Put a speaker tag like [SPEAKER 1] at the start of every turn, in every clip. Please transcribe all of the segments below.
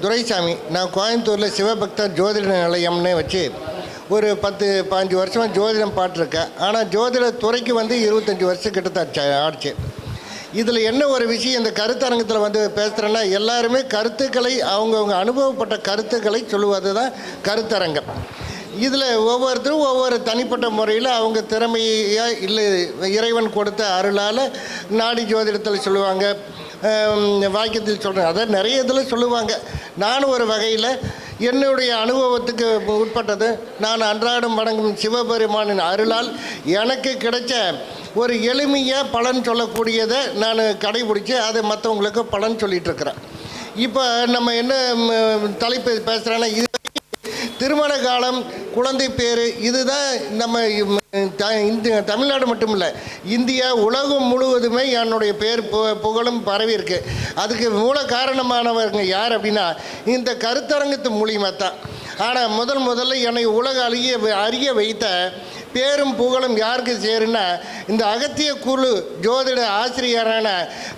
[SPEAKER 1] துரைசாமி. நான் கோயம்புத்தூரில் சிவபக்தர் ஜோதிட நிலையம்னே வச்சு ஒரு 10-15 வருஷமாக ஜோதிடம் பாட்டிருக்கேன். ஆனால் ஜோதிட துறைக்கு 25 வருஷம் கிட்ட ஆச்சு. இதில் என்ன ஒரு விஷயம், இந்த கருத்தரங்கத்தில் பேசுகிறேன்னா எல்லாருமே கருத்துக்களை அவங்கவுங்க அனுபவப்பட்ட கருத்துக்களை சொல்லுவது தான் கருத்தரங்கம். இதில் ஒவ்வொருத்தரும் ஒவ்வொரு தனிப்பட்ட முறையில் அவங்க திறமையாக இல்லை இறைவன் கொடுத்த அருளால் நாடி ஜோதிடத்தில் சொல்லுவாங்க, வாக்கியத்தில் சொல்கிறேன், அதை நிறைய இதில் சொல்லுவாங்க. நானும் ஒரு வகையில் என்னுடைய அனுபவத்துக்கு உட்பட்டது, நான் அன்றாடம் வணங்கும் சிவபெருமானின் அருளால் எனக்கு கிடைச்ச ஒரு எளிமையாக பலன் சொல்லக்கூடியதை நான் கடைபிடிச்சி அதை மற்றவங்களுக்கு பலன் சொல்லிகிட்ருக்கிறேன். இப்போ நம்ம என்ன தலைப்பு பேசுகிறேன்னா, இது திருமண காலம், குழந்தை பேர், இதுதான் நம்ம தமிழ்நாடு மட்டும் இல்லை, இந்தியா உலகம் முழுவதுமே என்னுடைய பேர் புகழும் பரவி இருக்கு. அதுக்கு மூல காரணமானவங்க யார் அப்படின்னா இந்த கருத்தரங்கத்து மூலியமாக தான். ஆனால் முதல்ல என்னை உலக அறிய வைத்த பேரும் புகழும் யாருக்கு சேருன்னா இந்த அகத்திய குழு ஜோதிட ஆசிரியரான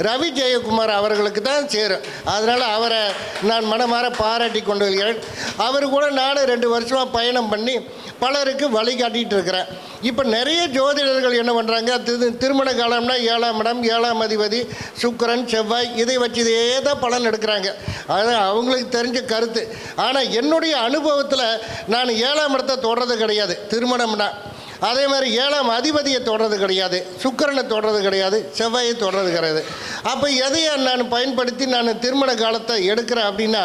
[SPEAKER 1] ரவி ஜெயக்குமார் அவர்களுக்கு தான் சேரும். அதனால் அவரை நான் மனமாற பாராட்டி கொண்டு வருகிறேன். அவர் கூட நானும் 2 வருஷமாக பயணம் பண்ணி பலருக்கு வழிகாட்டிகிட்டு இருக்கிறேன். இப்போ நிறைய ஜோதிடர்கள் என்ன பண்ணுறாங்க, திருமண காலம்னா 7ஆம் இடம், 7ஆம் அதிபதி சுக்கிரன் செவ்வாய், இதை வச்சுதே தான் பலன் எடுக்கிறாங்க. அது அவங்களுக்கு தெரிஞ்ச கருத்து. ஆனால் என்னுடைய அனுபவத்தில் நான் 7ஆம் இடத்தை தொடர்றது கிடையாது திருமணம்னா. அதே மாதிரி 7ஆம் அதிபதியை தொடர்றது கிடையாது, சுக்கிரனை தொடர்றது கிடையாது, செவ்வாயை தொடர்றது கிடையாது. அப்போ எதையை நான் பயன்படுத்தி நான் திருமண காலத்தை எடுக்கிறேன் அப்படின்னா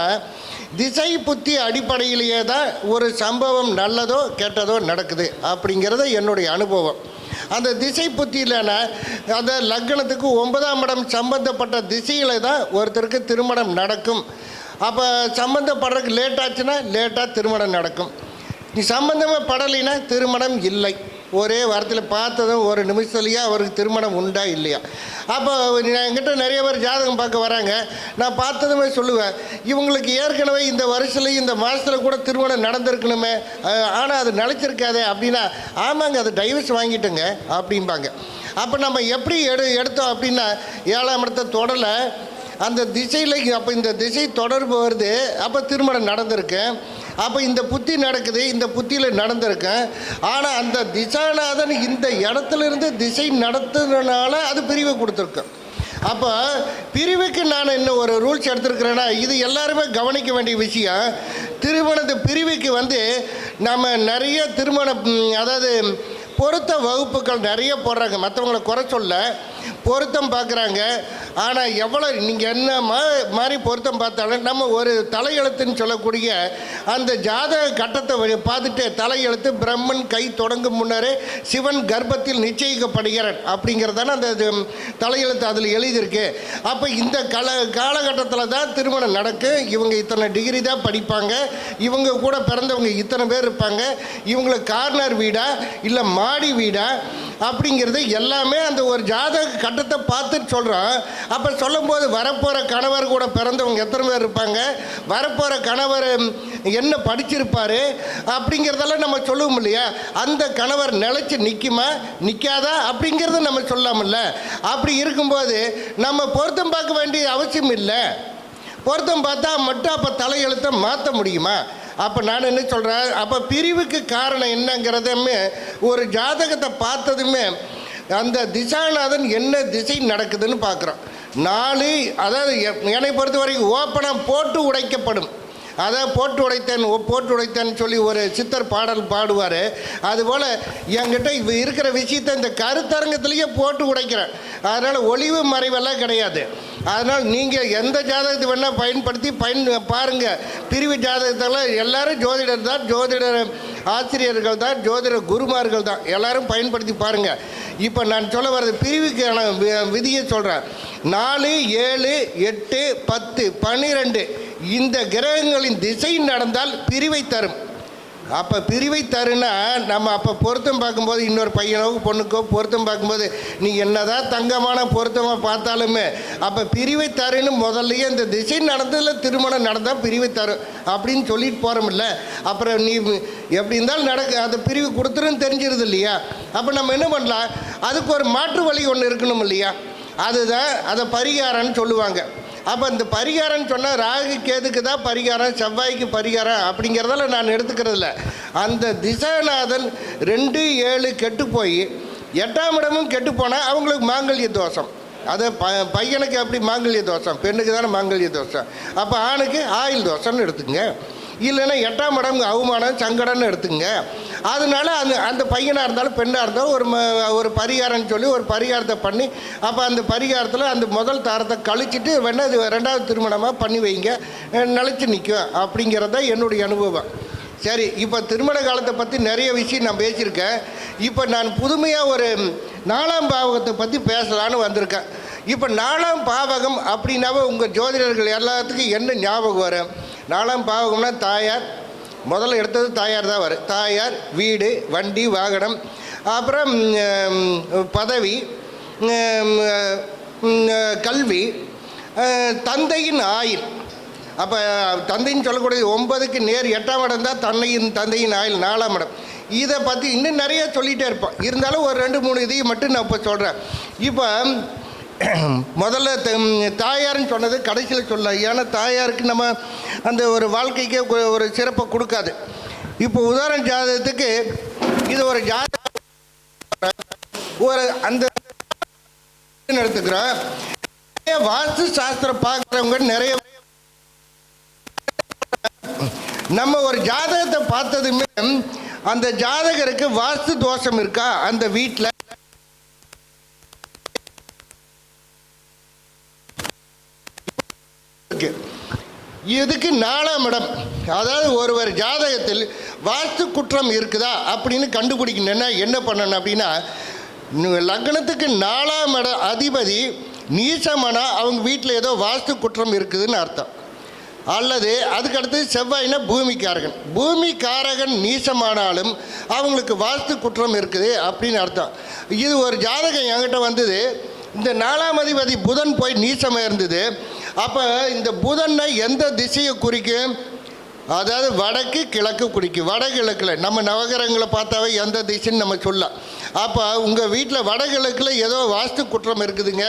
[SPEAKER 1] திசை புத்தி அடிப்படையிலேயே தான் ஒரு சம்பவம் நல்லதோ கெட்டதோ நடக்குது அப்படிங்கிறது என்னுடைய அனுபவம். அந்த திசை புத்தியிலனா அந்த லக்னத்துக்கு 9ஆம் இடம் சம்பந்தப்பட்ட திசையில் தான் ஒருத்தருக்கு திருமணம் நடக்கும். அப்போ சம்பந்தப்படுறதுக்கு லேட் ஆச்சுன்னா லேட்டாக திருமணம் நடக்கும். நீ சம்பந்தமாக படலைன்னா திருமணம் இல்லை. ஒரே வாரத்தில் பார்த்ததும் ஒரு நிமிஷத்துலையே அவருக்கு திருமணம் உண்டா இல்லையா. அப்போ என்கிட்ட நிறைய பேர் ஜாதகம் பார்க்க வராங்க. நான் பார்த்ததுமே சொல்லுவேன், இவங்களுக்கு ஏற்கனவே இந்த வருஷத்துலையும் இந்த மாதத்தில் கூட திருமணம் நடந்திருக்கணுமே, ஆனால் அது நினச்சிருக்காதே அப்படின்னா, ஆமாங்க அது டைவர்ஸ் வாங்கிட்டுங்க அப்படிம்பாங்க. அப்போ நம்ம எப்படி எடுத்தோம் அப்படின்னா 7ஆம் இடத்தை தொடலை, அந்த திசையில் அப்போ இந்த திசை தொடர்பு வருது, அப்போ திருமணம் நடந்திருக்கு. அப்போ இந்த புத்தி நடக்குது, இந்த புத்தியில் நடந்திருக்கேன். ஆனால் அந்த திசாநாதன் இந்த இடத்துலேருந்து திசை நடத்துறதுனால அது பிரிவை கொடுத்துருக்கேன். அப்போ பிரிவுக்கு நான் இன்னும் ஒரு ரூல்ஸ் எடுத்துருக்கிறேன்னா இது எல்லாருமே கவனிக்க வேண்டிய விஷயம். திருமணத்து பிரிவுக்கு நம்ம நிறைய அதாவது பொருத்த வகுப்புகள் நிறைய போடுறாங்க. மற்றவங்களை குறை சொல்ல பொருத்தம் பார்க்குறாங்க. ஆனால் எவ்வளோ நீங்கள் என்ன மாதிரி பொருத்தம் பார்த்தாலும் நம்ம ஒரு தலையெழுத்துன்னு சொல்லக்கூடிய அந்த ஜாதக கட்டத்தை பார்த்துட்டு தலையெழுத்து பிரம்மன் கை தொடங்கும் முன்னரே சிவன் கர்ப்பத்தில் நிச்சயிக்கப்படுகிறார் அப்படிங்கிறதான அந்த தலையெழுத்து அதில் எழுதியிருக்கு. அப்போ இந்த காலகட்டத்தில் தான் திருமணம் நடக்கும். இவங்க இத்தனை டிகிரி தான் படிப்பாங்க, இவங்க கூட பிறந்தவங்க இத்தனை பேர் இருப்பாங்க, இவங்களுக்கு கார்னர் வீடா இல்லை மாடி வீடா அப்படிங்கிறது எல்லாமே அந்த ஒரு ஜாதக கட்டத்தை பார்த்துட்டு சொல்கிறோம். அப்போ சொல்லும்போது வரப்போகிற கணவர் கூட பிறந்தவங்க எத்தனை பேர் இருப்பாங்க, வரப்போகிற கணவர் என்ன படிச்சிருப்பார் அப்படிங்கிறதெல்லாம் நம்ம சொல்லுவோம் இல்லையா. அந்த கணவர் நிலைச்சி நிற்குமா நிற்காதா அப்படிங்கிறத நம்ம சொல்லாமல்ல. அப்படி இருக்கும்போது நம்ம பொருத்தம் பார்க்க வேண்டிய அவசியம் இல்லை. பொருத்தம் பார்த்தா மட்டும் அப்போ தலையெழுத்தை மாற்ற முடியுமா? அப்போ நான் என்ன சொல்கிறேன், அப்போ பிரிவுக்கு காரணம் என்னங்கிறதுமே ஒரு ஜாதகத்தை பார்த்ததுமே அந்த திசாநாதன் என்ன திசை நடக்குதுன்னு பார்க்குறோம். 4 அதாவது என்னை பொறுத்த வரைக்கும் ஓப்பனாக போட்டு உடைக்கப்படும். அதை போட்டு உடைத்தேன்னு சொல்லி ஒரு சித்தர் பாடல் பாடுவார். அதுபோல் என்கிட்ட இருக்கிற விஷயத்தை இந்த கருத்தரங்கத்திலேயே போட்டு உடைக்கிறேன். அதனால் ஒளிவு மறைவெல்லாம் கிடையாது. அதனால் நீங்கள் எந்த ஜாதகத்தை வேணால் பயன்படுத்தி பாருங்கள். பிரிவு ஜாதகத்தெல்லாம் எல்லோரும் ஜோதிடர் தான், ஜோதிடர் ஆசிரியர்கள் தான், ஜோதிட குருமார்கள் தான், எல்லோரும் பயன்படுத்தி பாருங்கள். இப்போ நான் சொல்ல வர்றது பிரிவுக்கான விதியை சொல்கிறேன். 4, 7, 8, 10, 12 இந்த கிரகங்களின் திசை நடந்தால் பிரிவை தரும். அப்போ பிரிவை தருன்னா நம்ம அப்போ பொருத்தம் பார்க்கும்போது இன்னொரு பையனோ பொண்ணுக்கோ பொருத்தம் பார்க்கும்போது நீ என்னதான் தங்கமான பொருத்தமாக பார்த்தாலுமே அப்போ பிரிவை தருன்னு முதல்லையே இந்த திசை நடந்ததில் திருமணம் நடந்தால் பிரிவை தரும் அப்படின்னு சொல்லிட்டு போகிறோமில்ல. அப்புறம் நீ எப்படி இருந்தாலும் அந்த பிரிவு கொடுத்துருன்னு தெரிஞ்சிருது இல்லையா. அப்போ நம்ம என்ன பண்ணலாம், அதுக்கு ஒரு மாற்று வழி ஒன்று இருக்கணும் இல்லையா. அதுதான் அதை பரிகாரம்னு சொல்லுவாங்க. அப்போ இந்த பரிகாரம்னு சொன்னால் ராகு கேதுக்கு தான் பரிகாரம், செவ்வாய்க்கு பரிகாரம் அப்படிங்கிறதால நான் எடுத்துக்கிறதில்ல. அந்த திசாநாதன் 2-7 கெட்டு போய் 8ஆம் இடமும் கெட்டு போனால் அவங்களுக்கு மாங்கல்ய தோஷம். அது பையனுக்கு எப்படி மாங்கல்ய தோஷம், பெண்ணுக்கு தானே மாங்கல்ய தோஷம். அப்போ ஆணுக்கு ஆயுள் தோஷம்னு எடுத்துக்கங்க. இல்லைன்னா 8ஆம் இடம் அவமானம் சங்கடம்னு எடுத்துங்க. அதனால அந்த பையனாக இருந்தாலும் பெண்ணாக இருந்தாலும் ஒரு பரிகாரம்னு சொல்லி ஒரு பரிகாரத்தை பண்ணி, அப்போ அந்த பரிகாரத்தில் அந்த முதல் தாரத்தை கழிச்சிட்டு வேணால் இது 2வது திருமணமாக பண்ணி வைங்க, நிலச்சி நிற்கும் அப்படிங்கிறது தான் என்னுடைய அனுபவம். சரி, இப்போ திருமண காலத்தை பற்றி நிறைய விஷயம் நான் பேசியிருக்கேன். இப்போ நான் புதுமையாக ஒரு 4ஆம் பாவகத்தை பற்றி பேசலான்னு வந்திருக்கேன். இப்போ 4ஆம் பாவகம் அப்படின்னாவே உங்கள் ஜோதிடர்கள் எல்லாத்துக்கும் என்ன ஞாபகம் வரும்? 4ஆம் பாவகம்னா தாயார், முதல்ல எடுத்தது தாயார் தான் வரும். தாயார், வீடு, வண்டி, வாகனம், அப்புறம் பதவி, கல்வி, தந்தையின் ஆயுள். அப்போ தந்தைன்னு சொல்லக்கூடியது 9க்கு நேர் 8ஆம் இடம் தான் தந்தையின் ஆயுள் 4ஆம் இடம். இதை பற்றி இன்னும் நிறைய சொல்லிகிட்டே இருப்போம். இருந்தாலும் ஒரு 2-3 இதையும் மட்டும் நான் இப்போ சொல்கிறேன். இப்போ முதல்ல தாயார்னு சொன்னது கடைசியில் சொல்ல, ஏன்னா தாயாருக்கு நம்ம அந்த ஒரு வாழ்க்கைக்கே ஒரு சிறப்பை கொடுக்காது. இப்போ உதாரண ஜாதகத்துக்கு இது ஒரு ஜாதகம், ஒரு அந்த எடுத்துக்கிறோம். வாஸ்து சாஸ்திரம் பார்க்குறவங்க நிறைய நம்ம ஒரு ஜாதகத்தை பார்த்ததுமே அந்த ஜாதகருக்கு வாஸ்து தோஷம் இருக்கா அந்த வீட்டில், இதுக்கு 4ஆம் இடம், அதாவது ஒருவர் ஜாதகத்தில் வாஸ்து குற்றம் இருக்குதா அப்படின்னு கண்டுபிடிக்கணும்னா என்ன பண்ணணும் அப்படின்னா, லக்னத்துக்கு 4ஆம் இட அதிபதி நீசமானா அவங்க வீட்டில் ஏதோ வாஸ்து குற்றம் இருக்குதுன்னு அர்த்தம். அல்லது அதுக்கடுத்து செவ்வாய்னா பூமிக்காரகன், பூமிக்காரகன் நீசமானாலும் அவங்களுக்கு வாஸ்து குற்றம் இருக்குது அப்படின்னு அர்த்தம். இது ஒரு ஜாதகம் என்கிட்ட வந்தது. இந்த 4ஆம் அதிபதி புதன் போய் நீசமாக இருந்தது. அப்போ இந்த புதனை எந்த திசையை குறிக்கும்? அதாவது வடக்கு கிழக்கு குறிக்கும். வடகிழக்கில் நம்ம நவகிரகங்களை பார்த்தாவே எந்த திசைன்னு நம்ம சொல்லலாம். அப்போ உங்கள் வீட்டில் வடகிழக்கில் ஏதோ வாஸ்து குற்றம் இருக்குதுங்க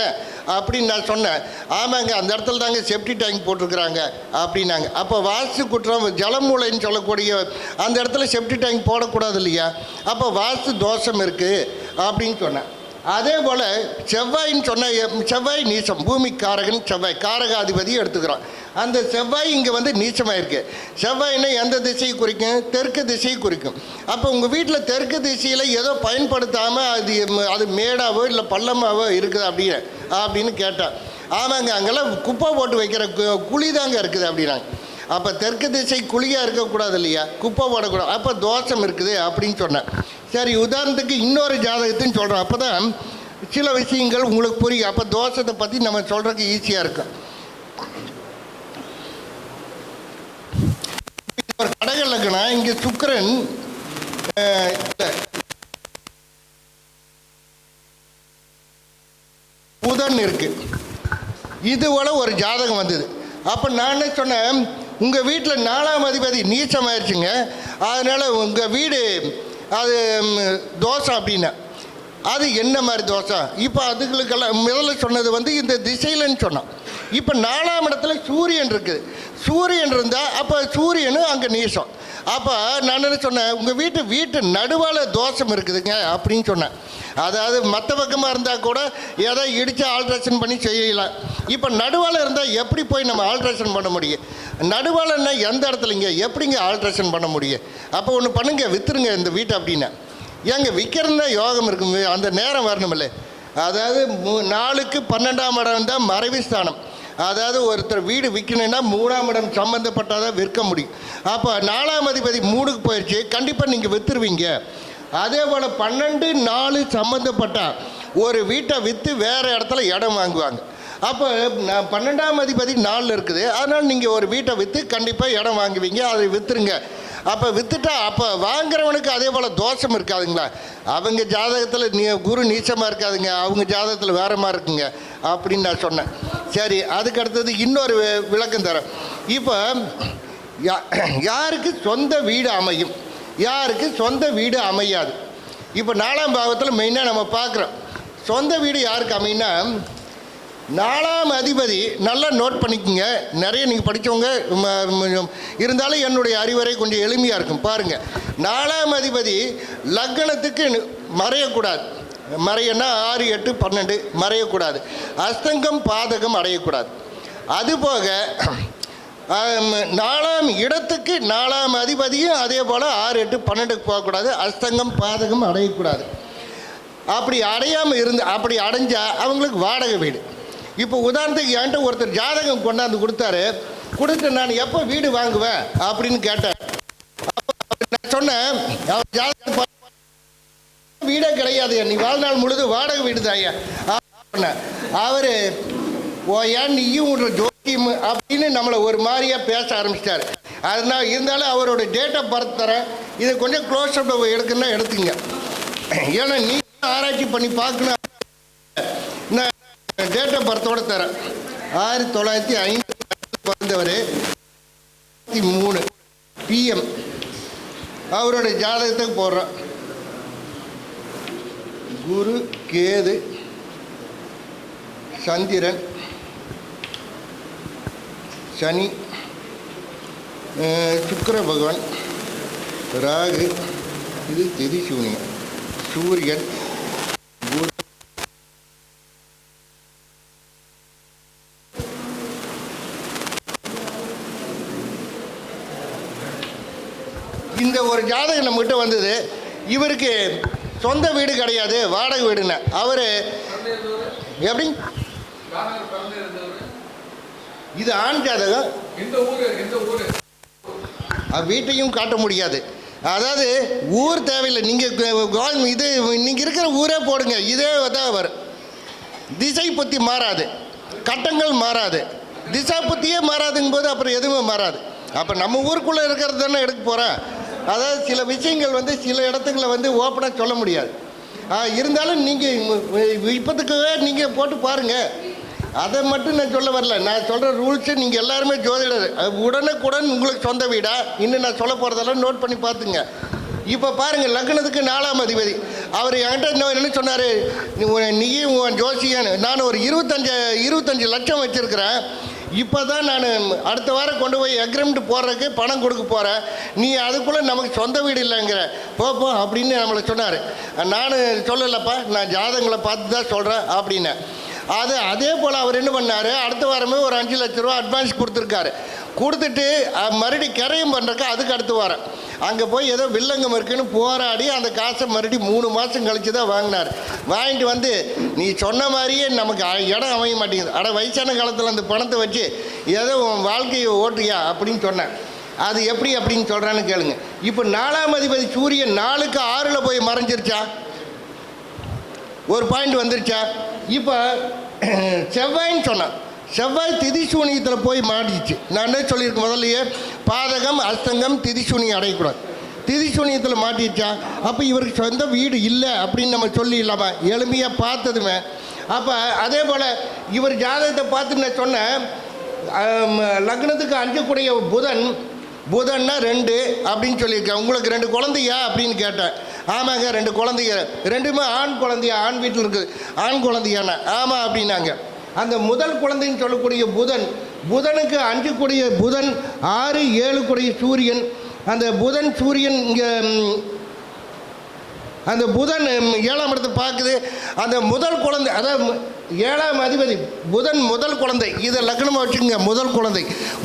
[SPEAKER 1] அப்படின்னு நான் சொன்னேன். ஆமாங்க, அந்த இடத்துல தாங்க செப்டி டேங்க் போட்டிருக்கிறாங்க அப்படின்னாங்க. அப்போ வாஸ்து குற்றம் ஜலமூலைன்னு சொல்லக்கூடிய அந்த இடத்துல செப்டி டேங்க் போடக்கூடாது இல்லையா? அப்போ வாஸ்து தோஷம் இருக்குது அப்படின்னு சொன்னேன். அதே போல் செவ்வாயின்னு சொன்ன, செவ்வாய் நீச்சம், பூமிக்காரகன் செவ்வாய், காரகாதிபதியை எடுத்துக்கிறோம். அந்த செவ்வாய் இங்கே வந்து நீச்சமாக இருக்குது. செவ்வாய்னா எந்த திசையை குறிக்கும்? தெற்கு திசையை குறிக்கும். அப்போ உங்கள் வீட்டில் தெற்கு திசையில் ஏதோ பயன்படுத்தாமல் அது மேடாவோ இல்லை பள்ளமாவோ இருக்குது அப்படின்னு கேட்டேன். ஆமாங்க, அங்கெல்லாம் குப்பை போட்டு வைக்கிற குழி தாங்க இருக்குது அப்படின்னாங்க. அப்போ தெற்கு திசை குழியாக இருக்கக்கூடாது இல்லையா, குப்பை போடக்கூடாது, அப்போ தோஷம் இருக்குது அப்படின்னு சொன்னேன். சரி, உதாரணத்துக்கு இன்னொரு ஜாதகத்தையும் சொல்கிறோம், அப்போ தான் சில விஷயங்கள் உங்களுக்கு புரியும். அப்போ தோஷத்தை பற்றி நம்ம சொல்கிறதுக்கு ஈஸியாக இருக்கும். ஒரு கடக லக்னம், இங்கே சுக்கிரன் புதன் இருக்கு, இது போல ஒரு ஜாதகம் வந்தது. அப்போ நான் என்ன சொன்னேன், உங்கள் வீட்டில் 4ஆம் அதிபதி நீச்சமாயிருச்சுங்க, அதனால் உங்கள் வீடு அது தோஷம் அப்படின்னா அது என்ன மாதிரி தோஷம்? இப்போ அதுகளுக்கெல்லாம் முதல்ல சொன்னது வந்து இந்த திசையிலன்னு சொன்னோம். இப்போ 4ஆம் இடத்துல சூரியன் இருக்குது. சூரியன் இருந்தால் அப்போ சூரியனும் அங்கே நீசம். அப்போ நான் என்ன சொன்னேன், உங்கள் வீட்டு நடுவால் தோஷம் இருக்குதுங்க அப்படின்னு சொன்னேன். அதாவது மற்ற பக்கமாக இருந்தால் கூட ஏதோ இடித்து ஆல்ட்ரேஷன் பண்ணி செய்யலாம். இப்போ நடுவால் இருந்தால் எப்படி போய் நம்ம ஆல்ட்ரேஷன் பண்ண முடியும்? நடுவாலன்னா எந்த இடத்துலங்க எப்படிங்க ஆல்ட்ரேஷன் பண்ண முடியும்? அப்போ ஒன்று பண்ணுங்க, விற்றுருங்க இந்த வீட்டை அப்படின்னா. ஏங்க விற்கிறதா யோகம் இருக்கும், அந்த நேரம் வரணுமில்ல. அதாவது 4க்கு 12ஆம் இடம் தான் மறைவு ஸ்தானம். அதாவது ஒருத்தர் வீடு விற்கணுன்னா 3ஆம் இடம் சம்மந்தப்பட்டால் தான் விற்க முடியும். அப்போ 4ஆம் அதிபதி 3க்கு போயிடுச்சு, கண்டிப்பாக நீங்கள் விற்றுருவீங்க. அதே போல் 12-4 சம்மந்தப்பட்டால் ஒரு வீட்டை விற்று வேறு இடத்துல இடம் வாங்குவாங்க. அப்போ 12ஆம் அதிபதி 4 இருக்குது, அதனால் நீங்கள் ஒரு வீட்டை விற்று கண்டிப்பாக இடம் வாங்குவீங்க, அதை விற்றுருங்க. அப்போ விற்றுட்டா அப்போ வாங்குறவனுக்கு அதே போல் தோஷம் இருக்காதுங்களா? அவங்க ஜாதகத்தில் குரு நீச்சமாக இருக்காதுங்க, அவங்க ஜாதகத்தில் வேறு மாதிரி இருக்குங்க அப்படின்னு நான் சொன்னேன். சரி, அதுக்கு அடுத்தது இன்னொரு விளக்கம் தரேன். இப்போ யாருக்கு சொந்த வீடு அமையும், யாருக்கு சொந்த வீடு அமையாது? இப்போ 4ஆம் பாவத்தில் மெயினாக நம்ம பார்க்குறோம். சொந்த வீடு யாருக்கு அமையும்னா, 4ஆம் அதிபதி நல்லா நோட் பண்ணிக்கோங்க. நிறைய நீங்கள் படித்தவங்க இருந்தாலும் என்னுடைய அறிவுரை கொஞ்சம் எளிமையாக இருக்கும். பாருங்கள், 4ஆம் அதிபதி லக்னத்துக்கு மறையக்கூடாது. மறையன்னா 6, 8, 12 மறையக்கூடாது. அஸ்தங்கம் பாதகம் அடையக்கூடாது. அதுபோக 4ஆம் இடத்துக்கு 4ஆம் அதிபதியும் அதே போல் 6, 8, 12 போகக்கூடாது. அஸ்தங்கம் பாதகம் அடையக்கூடாது. அப்படி அடையாமல் அப்படி அடைஞ்சால் அவங்களுக்கு வாடகை வீடு. இப்போ உதாரணத்துக்கு என்கிட்ட ஒருத்தர் ஜாதகம் கொண்டாந்து கொடுத்து நான் எப்போ வீடு வாங்குவேன் அப்படின்னு கேட்டேன். நான் சொன்னேன், அவர் ஜாதகம் வீடே கிடையாது, நீ வாழ்நாள் முழுது வாடகை வீடு தான் ஐயா. அவர் ஏன் நீயும் ஒரு ஜோதியம் அப்படின்னு நம்மளை ஒரு மாதிரியாக பேச ஆரம்பிச்சிட்டாரு. அதனால் இருந்தாலும் அவரோட டேட் ஆஃப் பர்த் தரேன், இதை கொஞ்சம் க்ளோஸ் அப் எடுக்குன்னா எடுத்துங்க. ஏன்னா நீ ஆராய்ச்சி பண்ணி பார்க்கணும். நான் டேட் ஆஃப் பர்த்தோட தரேன். 1905 பிறந்தவர், 3 PM அவரோட ஜாதகத்துக்கு போடுறோம். குரு, கேது, சந்திரன், சனி, சுக்கிர பகவான், ராகு, இது திதி சூனியம், சூரியன், குரு. இந்த ஒரு ஜாதகம் நம்மகிட்ட வந்தது. இவருக்கு சொந்த வீடு கிடையாது, வாடகை வீடுன்னு. அவர் எப்படி, இது ஆண் ஜாதகம், வீட்டையும் காட்ட முடியாது. அதாவது ஊர் தேவையில்லை, நீங்கள் இது நீங்கள் இருக்கிற ஊரே போடுங்க, இதே தான் வரும். திசை புத்தி மாறாது, கட்டங்கள் மாறாது, திசா புத்தியே மாறாதுங்கும் போது அப்புறம் எதுவுமே மாறாது. அப்போ நம்ம ஊருக்குள்ளே இருக்கிறது தானே எடுக்க போகிறேன். அதாவது சில விஷயங்கள் சில இடத்துக்குள்ள ஓப்பனாக சொல்ல முடியாது. இருந்தாலும் நீங்கள் இப்போதுக்கவே நீங்கள் போட்டு பாருங்கள். அதை மட்டும் நான் சொல்ல வரல. நான் சொல்கிற ரூல்ஸு நீங்கள் எல்லாருமே ஜோதிடர், உடனுக்குடன் உங்களுக்கு சொந்த வீடா இன்னும் நான் சொல்ல போகிறதெல்லாம் நோட் பண்ணி பார்த்துங்க. இப்போ பாருங்கள், லக்னத்துக்கு 4ஆம் அதிபதி அவர் என்கிட்ட என்ன சொன்னார், நீயும் உன் ஜோசியன், நான் ஒரு 25 லட்சம் வச்சுருக்கிறேன். இப்போ தான் நான் அடுத்த வாரம் கொண்டு போய் அக்ரிமெண்ட் போடுறதுக்கு பணம் கொடுக்க போகிறேன். நீ அதுக்குள்ளே நமக்கு சொந்த வீடு இல்லைங்கிற போப்போ அப்படின்னு நம்மளை சொன்னார். நான் சொல்லலப்பா, நான் ஜாதகங்களை பார்த்து தான் சொல்கிறேன் அப்படின்னு. அதே போல் அவர் என்ன பண்ணார், அடுத்த வாரமே ஒரு 5 லட்ச ரூபா அட்வான்ஸ் கொடுத்துருக்காரு. கொடுத்துட்டு மறுபடியும் கரையும் பண்ணுறக்கு அதுக்கு அடுத்து வாரம் அங்கே போய் ஏதோ வில்லங்கம் இருக்குன்னு போராடி அந்த காசை மறுபடியும் 3 மாதம் கழித்து தான் வாங்கினார். வாங்கிட்டு நீ சொன்ன மாதிரியே நமக்கு இடம் அமைய மாட்டேங்குது. வயசான காலத்தில் அந்த பணத்தை வச்சு ஏதோ உன் வாழ்க்கையை ஓட்டுறியா அப்படின்னு சொன்னேன். அது எப்படி அப்படின்னு சொல்கிறான்னு கேளுங்க. இப்போ 4ஆம் அதிபதி சூரியன் 4க்கு 6ல் போய் மறைஞ்சிருச்சா, ஒரு பாயிண்ட் வந்துருச்சா. இப்போ செவ்வாயின்னு சொன்னான், செவ்வாய் திதிசூனியத்தில் போய் மாட்டிச்சு. நான் என்ன சொல்லியிருக்கேன் முதல்லையே, பாதகம் அஸ்தங்கம் திதிசூனியம் அடையக்கூடாது. திதிசூனியத்தில் மாட்டிடுச்சா, அப்போ இவருக்கு சொந்த வீடு இல்லை அப்படின்னு நம்ம சொல்லி இல்லாமல் எளிமையாக பார்த்ததுமே. அப்போ அதே போல் இவர் ஜாதகத்தை பார்த்து நான் சொன்னேன், லக்னத்துக்கு 5 புதன்னா 2 அப்படின்னு சொல்லியிருக்கேன். உங்களுக்கு 2 குழந்தையா அப்படின்னு கேட்டேன். ஆமாங்க 2 குழந்தைங்க, 2மே ஆண் குழந்தையா, ஆண் வீட்டில் இருக்குது, ஆண் குழந்தையானா ஆமாம் அப்படின்னாங்க. அந்த முதல் குழந்தைன்னு சொல்லக்கூடிய புதனுக்கு 5 கூடிய புதன், 6, 7 கூடிய சூரியன். அந்த புதன் சூரியன் இங்கே அந்த புதன் 7ஆம் இடத்தை பார்க்குது. அந்த முதல் குழந்தை, அதாவது 7ஆம் அதிபதி புதன் முதல் குழந்தை, இதை லக்னமாக வச்சுக்கோங்க.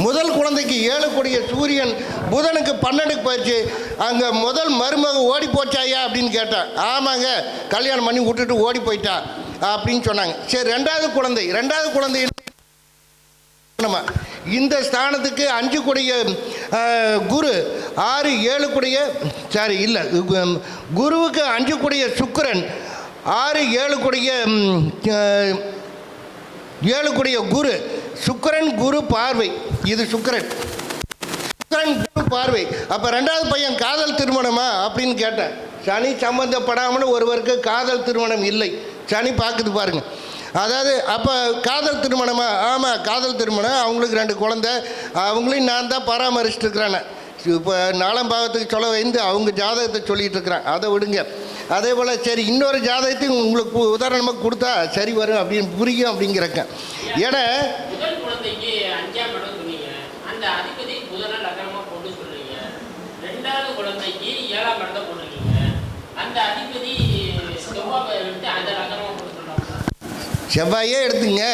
[SPEAKER 1] முதல் குழந்தைக்கு 7 கூடிய சூரியன் புதனுக்கு 12க்கு போயிடுச்சு. அங்கே முதல் மருமக ஓடி போச்சாயா அப்படின்னு கேட்டான். ஆமாங்க, கல்யாணம் பண்ணி விட்டுட்டு ஓடி போயிட்டா அப்படின்னு சொன்னாங்க. சரி, ரெண்டாவது குழந்தை இந்த ஸ்தானத்துக்கு 5 கூடிய குரு, 6, 7 கூடிய குருவுக்கு 5 கூடிய சுக்கிரன், 6, 7 கூடிய 7 கூடிய குரு. சுக்கிரன் குரு பார்வை, இது சுக்கிரன் குரு பார்வை. அப்போ 2வது பையன் காதல் திருமணமா அப்படின்னு கேட்டேன். சனி சம்பந்தப்படாமல் ஒருவருக்கு காதல் திருமணம் இல்லை, சனி பார்க்குது பாருங்க. அதாவது அப்போ காதல் திருமணமா, ஆமாம் காதல் திருமணம். அவங்களுக்கு 2 குழந்தை, அவங்களையும் நான் தான் பராமரிச்சுட்டு இருக்கிறேன். இப்போ 4ஆம் பாவத்துக்கு சொல்ல அவங்க ஜாதகத்தை சொல்லிகிட்டு இருக்கிறேன், அதை விடுங்க. அதே போல் சரி இன்னொரு ஜாதகத்தையும் உங்களுக்கு உதாரணமாக கொடுத்தா சரி வரும் அப்படின்னு புரியும் அப்படிங்கிறக்க. ஏன்னா
[SPEAKER 2] முதல் குழந்தைக்கு 5ஆம் இடம் சொன்னீங்க, அந்த அதிபதி புதனை லக்னமா போட்டு சொல்றீங்க. 2வது குழந்தைக்கு 7ஆம் இடத்தை போட்டுருக்கீங்க, அந்த அதிபதி செவ்வாய் விட்டு அந்த லக்னமா போட்டு சொல்றாங்க.
[SPEAKER 1] செவ்வாயே எடுத்துங்க.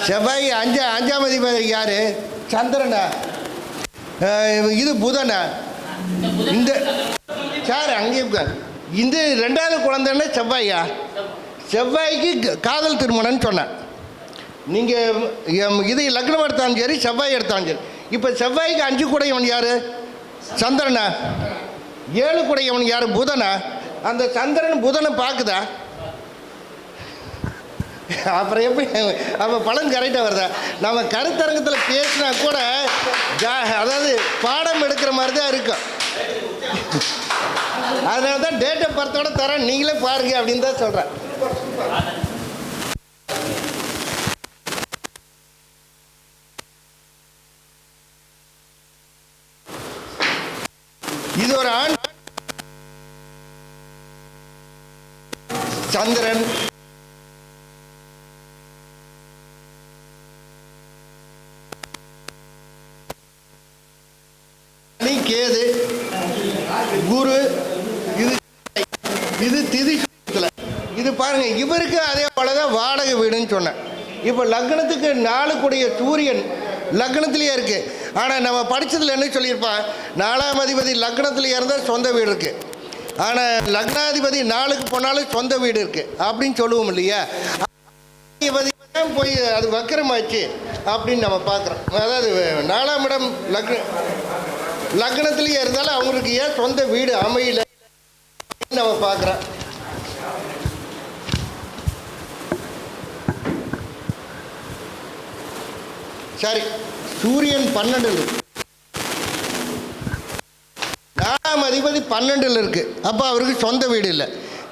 [SPEAKER 1] செவ்வாய் அஞ்சாம் அதிபதி யாரு? சந்திரனா? இது புதனா? இந்த சார் அங்கேயும் இந்த 2வது குழந்தைன்னா செவ்வாயா? செவ்வாய்க்கு காதல் திருமணம்னு சொன்னேன். நீங்கள் இது லக்னம் எடுத்தாலும் சரி செவ்வாய் எடுத்தாலும் சரி. இப்போ செவ்வாய்க்கு 5 கூடையவன் யார்? சந்திரனா? 7 கூடையவன் யார்? புதனா? அந்த சந்திரன் புதனை பார்க்குதா? அப்புறம் எப்படி அப்போ பலன் கரெக்டாக வருதா? நம்ம கருத்தரங்கத்தில் பேசினா கூட அதாவது பாடம் எடுக்கிற மாதிரி தான் இருக்கும். அதனால தான் டேட் ஆஃப் பர்த்தோட தரேன், நீங்களே பாருங்க அப்படின்னு தான் சொல்கிறேன். இது ஒரு ஆண் சந்திரன், கேது, குரு, இது திதி. இது பாருங்க, இவருக்கு அதே போலதான் வாடகை வீடுன்னு சொன்னேன். இப்போ லக்னத்துக்கு 4 கூடிய சூரியன் லக்னத்திலேயே இருக்கு. ஆனால் நம்ம படித்ததில் என்ன சொல்லியிருப்பான், 4ஆம் அதிபதி லக்னத்திலேயே இருந்தால் சொந்த வீடு இருக்கு. ஆனால் லக்னாதிபதி 4க்கு போனாலும் சொந்த வீடு இருக்கு அப்படின்னு சொல்லுவோம் இல்லையா? போய் அது வக்கரமாச்சு அப்படின்னு நம்ம பார்க்குறோம். அதாவது 4ஆம் இடம் லக்னத்திலேயே இருந்தாலும் அவங்களுக்கு ஏன் சொந்த வீடு அமையல நம்ம பார்க்குறோம். சரி, சூரியன் 12 4ஆம் அதிபதி 12 இருக்கு. அப்போ அவருக்கு சொந்த வீடு இல்லை.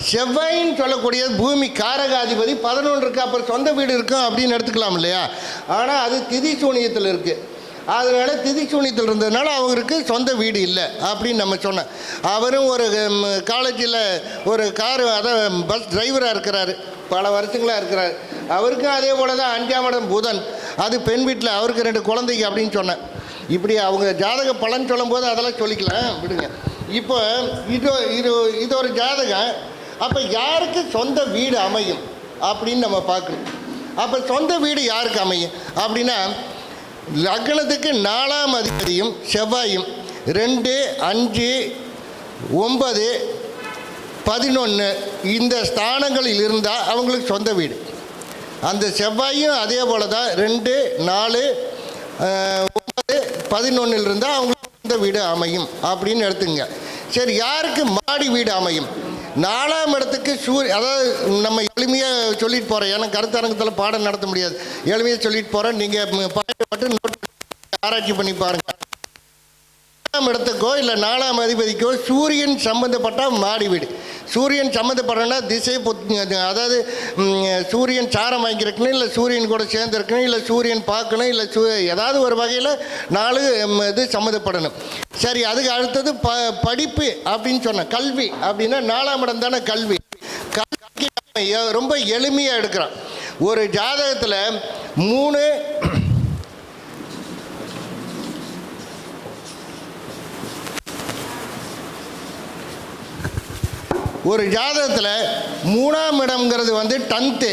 [SPEAKER 1] செவ்வாயின்னு சொல்லக்கூடிய பூமி காரகாதிபதி 11 இருக்கு. அப்புறம் சொந்த வீடு இருக்கும் அப்படின்னு எடுத்துக்கலாம் இல்லையா? ஆனால் அது திதி சூனியத்தில் இருக்கு. அதனால திதி சூனியத்தில் இருந்ததுனால அவருக்கு சொந்த வீடு இல்லை அப்படின்னு நம்ம சொன்னோம். அவரும் ஒரு காலேஜில் ஒரு காரு அதான் பஸ் டிரைவராக இருக்கிறாரு, பல வருஷங்களாக இருக்கிறார். அவருக்கும் அதே போல தான் 5ஆம் இடம் புதன், அது பெண் வீட்டில், அவருக்கு 2 குழந்தைங்க அப்படின்னு சொன்னேன். இப்படி அவங்க ஜாதக பலன் சொல்லும் போது அதெல்லாம் சொல்லிக்கலாம் விடுங்க. இப்போ இது ஒரு ஜாதகம். அப்போ யாருக்கு சொந்த வீடு அமையும் அப்படின்னு நம்ம பார்க்கணும். அப்போ சொந்த வீடு யாருக்கு அமையும் அப்படின்னா, லக்னத்துக்கு 4ஆம் அதிபதியும் செவ்வாயும் 2, 5, 9, 11 இந்த ஸ்தானங்களில் இருந்தால் அவங்களுக்கு சொந்த வீடு. அந்த செவ்வாயும் அதே போல தான் 2, 4, 9, 11 இருந்தால் அவங்களுக்கு சொந்த வீடு அமையும் அப்படின்னு எடுத்துங்க. சரி, யாருக்கு மாடி வீடு அமையும்? 4ஆம் இடத்துக்கு அதாவது நம்ம எளிமையாக சொல்லிட்டு போகிறேன். ஏன்னா கருத்தரங்கத்தில் பாடம் நடத்த முடியாது, எளிமையாக சொல்லிட்டு போகிறேன். நீங்கள் பாயிண்ட் மட்டும் நோட் ஆராய்ச்சி பண்ணி பாருங்கள். 4ஆம் இடத்துக்கோ இல்லை 4ஆம் அதிபதிக்கோ சூரியன் சம்மந்தப்பட்ட மாடி வீடு. சூரியன் சம்மந்தப்படனா திசை அதாவது சூரியன் சாரம் வாங்கியிருக்கணும், இல்லை சூரியன் கூட சேர்ந்துருக்கணும், இல்லை சூரியன் பார்க்கணும், இல்லை ஏதாவது ஒரு வகையில் 4 இது சம்மந்தப்படணும். சரி, அதுக்கு அடுத்தது படிப்பு அப்படின்னு சொன்னேன். கல்வி அப்படின்னா 4ஆம் இடம் தானே கல்வி. கல்விக்கு ரொம்ப எளிமையாக எடுக்கிறோம். ஒரு ஜாதகத்தில் 3 ஒரு ஜாதகத்தில் 3ஆம் இடம்ங்கிறது வந்து 10th.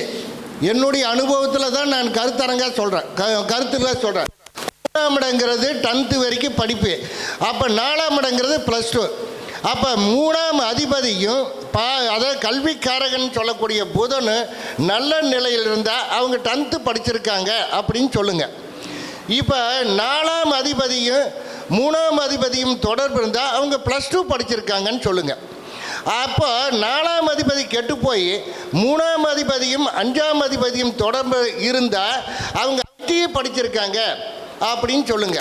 [SPEAKER 1] என்னுடைய அனுபவத்தில் தான் நான் கருத்தரங்காக சொல்கிறேன், கருத்துல சொல்கிறேன். 3ஆம் இடங்கிறது 10th வரைக்கும் படிப்பு. அப்போ 4ஆம் இடங்கிறது +2. அப்போ 3ஆம் அதிபதியும் அதாவது கல்விக்காரகன் சொல்லக்கூடிய புதன் நல்ல நிலையில் இருந்தால் அவங்க 10th படிச்சிருக்காங்க அப்படின்னு சொல்லுங்கள். இப்போ 4ஆம் அதிபதியும் 3ஆம் அதிபதியும் தொடர்பு இருந்தால் அவங்க +2 படிச்சிருக்காங்கன்னு சொல்லுங்கள். அப்போ 4ஆம் அதிபதி கெட்டு போய் 3ஆம் அதிபதியும் 5ஆம் அதிபதியும் தொடர்பு இருந்தால் அவங்க ஐடிஐ படிச்சிருக்காங்க அப்படின்னு சொல்லுங்க.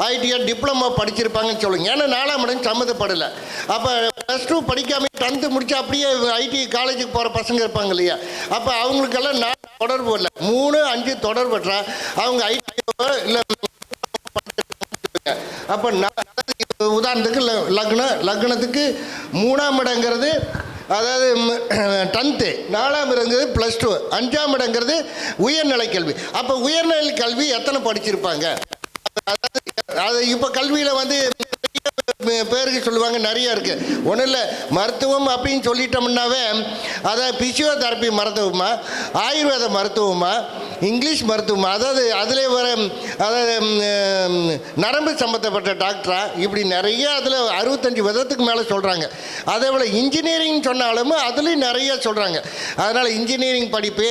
[SPEAKER 1] ஐடிஐ டிப்ளமோ படிச்சிருப்பாங்கன்னு சொல்லுங்க. ஏன்னா 4ஆம் இடம் சம்மந்தப்படலை. அப்போ +2 படிக்காம 10th முடிச்சா அப்படியே ஐடிஐ காலேஜுக்கு போகிற பசங்க இருப்பாங்க இல்லையா? அப்போ அவங்களுக்கெல்லாம் 4 தொடர்பு இல்லை, 3, 5 தொடர்பு பெற்றா அவங்க ஐடிஐ இல்லை. அப்போ உதாரணத்துக்கு லக்னத்துக்கு 3ஆம் இடங்கிறது அதாவது 10th, 4ஆம் இடங்கிறது +2, 5ஆம் இடங்கிறது உயர்நிலை கல்வி. அப்போ உயர்நிலை கல்வி எத்தனை படிச்சிருப்பாங்க? அது இப்போ கல்வியில் வந்து பேருக்கு சொல்லுவாங்க, நிறைய இருக்குது. ஒன்றும் இல்லை, மருத்துவம் அப்படின்னு சொல்லிட்டோம்னாவே அதை பிசியோதெரப்பி மருத்துவமா, ஆயுர்வேத மருத்துவமா, இங்கிலீஷ் மருத்துவமா, அதாவது அதில் வர அதாவது நரம்பு சம்மந்தப்பட்ட டாக்டரா, இப்படி நிறைய அதில் 65 விதத்துக்கு மேலே சொல்கிறாங்க. அதே போல் இன்ஜினியரிங் சொன்னாலும் அதுலேயும் நிறைய சொல்கிறாங்க. அதனால் இன்ஜினியரிங் படிப்பு,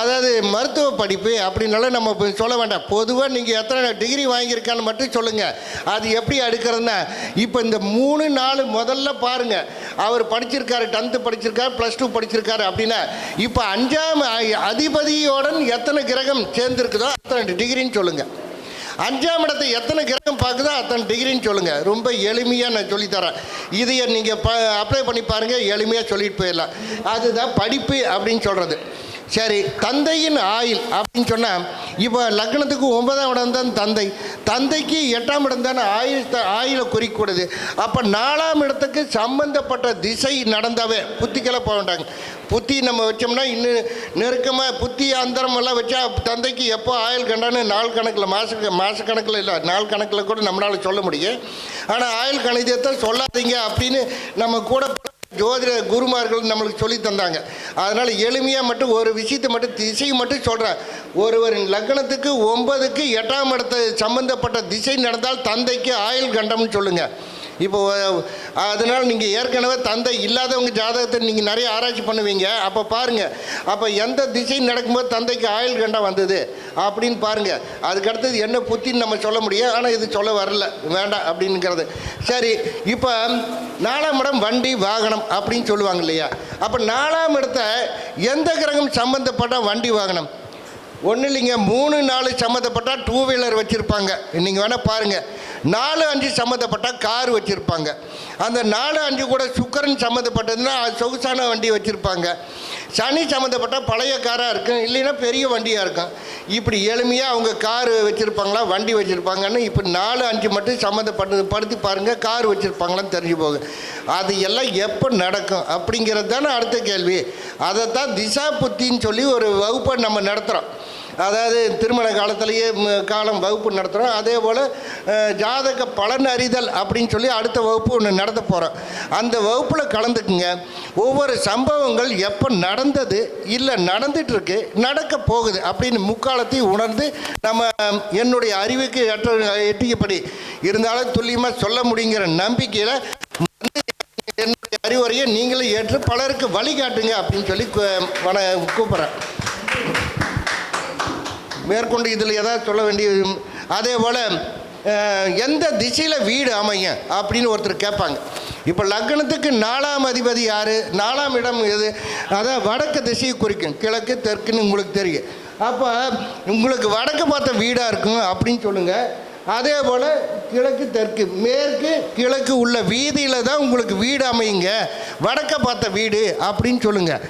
[SPEAKER 1] அதாவது மருத்துவ படிப்பு அப்படின்னாலும் நம்ம சொல்ல வேண்டாம். பொதுவாக நீங்கள் எத்தனை டிகிரி வாங்கியிருக்கான்னு மட்டும் சொல்லுங்கள். அது எப்படி அடுக்கிறதுனா, இப்போ இந்த 3-4 முதல்ல பாருங்கள், அவர் படிச்சிருக்காரு, 10th படிச்சிருக்காரு, +2 படிச்சிருக்காரு அப்படின்னா, இப்போ 5ஆம் அதிபதியோடன் எத்தனை கிரகம் சேர்ந்துருக்குதோ அத்தனை டிகிரின்னு சொல்லுங்கள். 5ஆம் இடத்தை எத்தனை கிரகம் பார்க்குதோ அத்தனை டிகிரின்னு சொல்லுங்கள். ரொம்ப எளிமையாக நான் சொல்லித்தரேன். இதையை நீங்கள் அப்ளை பண்ணி பாருங்கள், எளிமையாக சொல்லிட்டு போயிடலாம். அதுதான் படிப்பு அப்படின்னு சொல்கிறது. சரி, தந்தையின் ஆயுள் அப்படின்னு சொன்னால், இப்போ லக்னத்துக்கு 9ஆம் இடம் தான் தந்தை, தந்தைக்கு 8ஆம் இடம் தானே ஆயுளை குறிக்கூடுது. அப்போ 4ஆம் இடத்துக்கு சம்பந்தப்பட்ட திசை நடந்தாவே புத்திக்கெல்லாம் போக வேண்டாங்க. புத்தி நம்ம வச்சோம்னா இன்னும் நெருக்கமாக புத்தி அந்தரமெல்லாம் வச்சா தந்தைக்கு எப்போ ஆயுள் கண்டான்னு நாள் கணக்கில் மாதக்கணக்கில் இல்லை, நாள் கணக்கில் கூட நம்மளால் சொல்ல முடியும். ஆனால் ஆயுள் கணிதத்தை சொல்லாதீங்க அப்படின்னு நம்ம கூட ஜோதிட குருமார்கள் நம்மளுக்கு சொல்லி தந்தாங்க. அதனால் எளிமையாக மட்டும் ஒரு விஷயத்தை மட்டும் திசை மட்டும் சொல்கிறேன். ஒருவரின் லக்னத்துக்கு 9க்கு 8ஆம் இடத்தை சம்மந்தப்பட்ட திசை நடந்தால் தந்தைக்கு ஆயுள் கண்டம்னு சொல்லுங்கள். இப்போ அதனால் நீங்கள் ஏற்கனவே தந்தை இல்லாதவங்க ஜாதகத்தை நீங்கள் நிறைய ஆராய்ச்சி பண்ணுவீங்க. அப்போ பாருங்கள், அப்போ எந்த திசை நடக்கும்போது தந்தைக்கு ஆயுள் கண்டம் வந்தது அப்படின்னு பாருங்கள். அதுக்கடுத்தது என்ன புத்தின்னு நம்ம சொல்ல முடியும். ஆனால் இது சொல்ல வரல, வேண்டாம் அப்படிங்கிறது. சரி, இப்போ 4ஆம் இடம் வண்டி வாகனம் அப்படின்னு சொல்லுவாங்க இல்லையா? அப்போ 4ஆம் இடத்த எந்த கிரகம் சம்மந்தப்பட்ட வண்டி வாகனம்? ஒன்றும் இல்லைங்க, 3-4 சம்மந்தப்பட்டால் 2 வீலர் வச்சுருப்பாங்க. நீங்கள் வேணால் பாருங்கள். 4-5 சம்மந்தப்பட்டால் கார் வச்சுருப்பாங்க. அந்த 4-5 கூட சுக்கரன் சம்மந்தப்பட்டதுன்னா சொகுசான வண்டி வச்சுருப்பாங்க. சனி சம்மந்தப்பட்டால் பழைய காராக இருக்கும், இல்லைன்னா பெரிய வண்டியாக இருக்கும். இப்படி எளிமையாக அவங்க கார் வச்சுருப்பாங்களா, வண்டி வச்சுருப்பாங்கன்னு இப்போ 4-5 மட்டும் படுத்தி பாருங்கள், கார் வச்சுருப்பாங்களான்னு தெரிஞ்சு போகும். அது எல்லாம் எப்போ நடக்கும் அப்படிங்கிறது தானே அடுத்த கேள்வி. அதைத்தான் திசா புத்தின்னு சொல்லி ஒரு வகுப்பை நம்ம நடத்துகிறோம். அதாவது திருமண காலத்திலேயே காலம் வகுப்பு நடத்துகிறோம். அதே போல் ஜாதக பலன் அறிதல் அப்படின்னு சொல்லி அடுத்த வகுப்பு ஒன்று நடத்த போகிறோம். அந்த வகுப்பில் கலந்துக்குங்க. ஒவ்வொரு சம்பவங்கள் எப்போ நடந்தது, இல்லை நடந்துகிட்ருக்கு, நடக்க போகுது அப்படின்னு முக்காலத்தையும் உணர்ந்து நம்ம என்னுடைய அறிவுக்கு எட்டியபடி இருந்தாலும் துல்லியமாக சொல்ல முடியுங்கிற நம்பிக்கையில் என்னுடைய அறிவுரையை நீங்களும் ஏற்று பலருக்கு வழிகாட்டுங்க அப்படின்னு சொல்லி கூப்பிட்றேன். மேற்கொண்டு இதில் ஏதாவது சொல்ல வேண்டிய. அதே போல் எந்த திசையில் வீடு அமையும் அப்படின்னு ஒருத்தர் கேட்பாங்க. இப்போ லக்னத்துக்கு 4ஆம் அதிபதி யார்? 4ஆம் இடம் எது? அதான் வடக்கு திசையை குறிக்கும், கிழக்கு தெற்குன்னு உங்களுக்கு தெரியும். அப்போ உங்களுக்கு வடக்கு பார்த்த வீடாக இருக்கும் அப்படின்னு சொல்லுங்கள். அதே போல் கிழக்கு தெற்கு மேற்கு கிழக்கு உள்ள வீதியில் தான் உங்களுக்கு வீடு அமையுங்க, வடக்க பார்த்த வீடு அப்படின்னு சொல்லுங்கள்.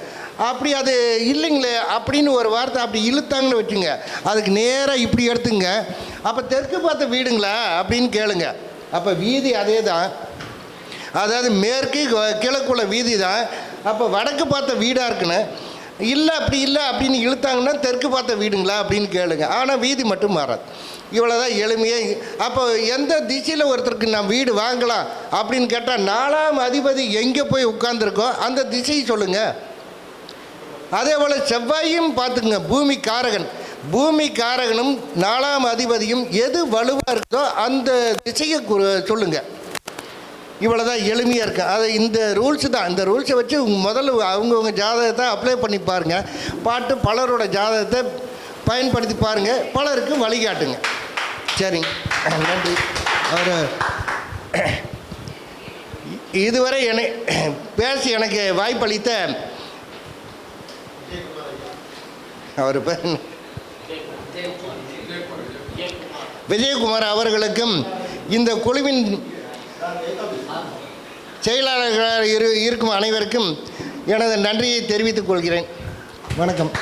[SPEAKER 1] அப்படி அது இல்லைங்களே அப்படின்னு ஒரு வார்த்தை அப்படி இழுத்தாங்கன்னு வச்சுங்க, அதுக்கு நேராக இப்படி எடுத்துங்க. அப்போ தெற்கு பார்த்த வீடுங்களா அப்படின்னு கேளுங்க. அப்போ வீதி அதே தான், அதாவது மேற்கு கிழக்குள்ள வீதி தான். அப்போ வடக்கு பார்த்த வீடாக இருக்குன்னு இல்லை, அப்படி இல்லை அப்படின்னு இழுத்தாங்கன்னா தெற்கு பார்த்த வீடுங்களா அப்படின்னு கேளுங்க. ஆனால் வீதி மட்டும் மாறாது. இவ்வளோதான் எளிமையாக. அப்போ எந்த திசையில் ஒருத்தருக்கு நான் வீடு வாங்கலாம் அப்படின்னு கேட்டால் 4ஆம் அதிபதி எங்கே போய் உட்கார்ந்துருக்கோ அந்த திசையை சொல்லுங்கள். அதே போல் செவ்வாயும் பார்த்துக்குங்க, பூமி காரகன். பூமி காரகனும் 4ஆம் அதிபதியும் எது வலுவாக இருக்குதோ அந்த திசையை சொல்லுங்கள். இவ்வளோதான் எளிமையாக இருக்கு. அது இந்த ரூல்ஸ் தான். இந்த ரூல்ஸை வச்சு முதல்ல அவங்கவுங்க ஜாதகத்தை அப்ளை பண்ணி பாருங்கள். பாட்டு பலரோட ஜாதகத்தை பயன்படுத்தி பாருங்கள், பலருக்கு வழிகாட்டுங்க. சரிங்க, நன்றி. அவர் இதுவரை பேசி எனக்கு வாய்ப்பளித்த அவர் பேர் விஜயகுமார் அவர்களுக்கும் இந்த குழுவின் செயலாளர்களாக இருக்கும் அனைவருக்கும் எனது நன்றியை தெரிவித்துக் கொள்கிறேன். வணக்கம்.